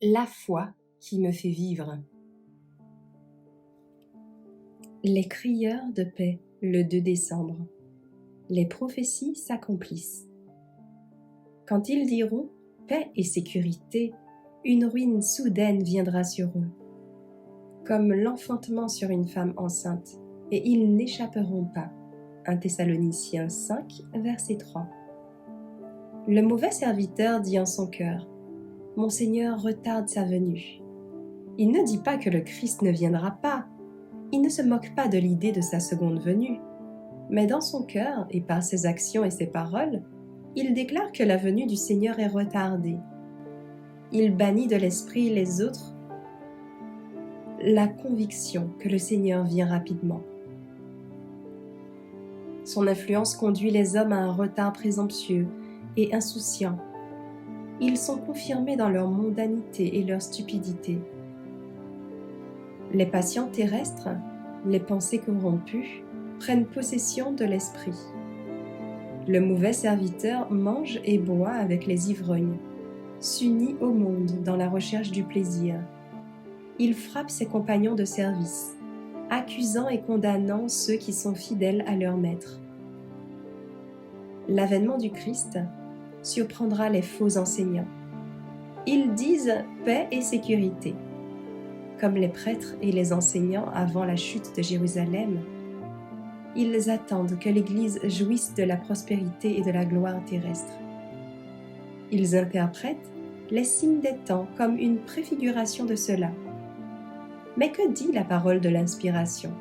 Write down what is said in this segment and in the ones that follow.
La foi qui me fait vivre. Les crieurs de paix, le 2 décembre. Les prophéties s'accomplissent. Quand ils diront paix et sécurité, une ruine soudaine viendra sur eux, comme l'enfantement sur une femme enceinte, et ils n'échapperont pas. 1 Thessaloniciens 5, verset 3. Le mauvais serviteur dit en son cœur: Mon Seigneur retarde sa venue. Il ne dit pas que le Christ ne viendra pas. Il ne se moque pas de l'idée de sa seconde venue. Mais dans son cœur, et par ses actions et ses paroles, il déclare que la venue du Seigneur est retardée. Il bannit de l'esprit les autres la conviction que le Seigneur vient rapidement. Son influence conduit les hommes à un retard présomptueux et insouciant. Ils sont confirmés dans leur mondanité et leur stupidité. Les passions terrestres, les pensées corrompues, prennent possession de l'esprit. Le mauvais serviteur mange et boit avec les ivrognes, s'unit au monde dans la recherche du plaisir. Il frappe ses compagnons de service, accusant et condamnant ceux qui sont fidèles à leur maître. L'avènement du Christ surprendra les faux enseignants. Ils disent paix et sécurité. Comme les prêtres et les enseignants avant la chute de Jérusalem, ils attendent que l'Église jouisse de la prospérité et de la gloire terrestre. Ils interprètent les signes des temps comme une préfiguration de cela. Mais que dit la parole de l'inspiration?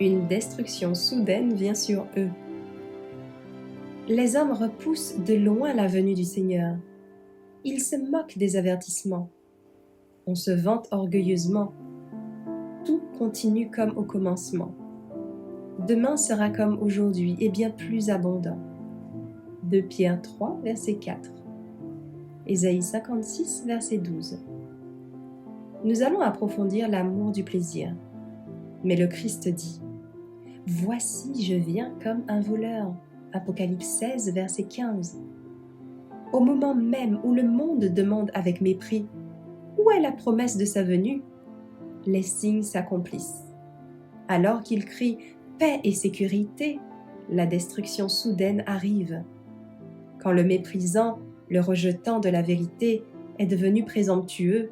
Une destruction soudaine vient sur eux. Les hommes repoussent de loin la venue du Seigneur. Ils se moquent des avertissements. On se vante orgueilleusement. Tout continue comme au commencement. Demain sera comme aujourd'hui et bien plus abondant. 2 Pierre 3, verset 4. Ésaïe 56, verset 12. Nous allons approfondir l'amour du plaisir. Mais le Christ dit: Voici, je viens comme un voleur. Apocalypse 16, verset 15. Au moment même où le monde demande avec mépris: Où est la promesse de sa venue? Les signes s'accomplissent. Alors qu'il crie paix et sécurité, la destruction soudaine arrive. Quand le méprisant, le rejetant de la vérité est devenu présomptueux,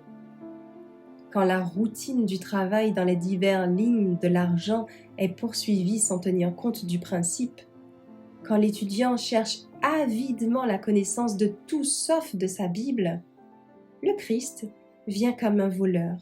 quand la routine du travail dans les diverses lignes de l'argent est poursuivie sans tenir compte du principe, quand l'étudiant cherche avidement la connaissance de tout sauf de sa Bible, le Christ vient comme un voleur.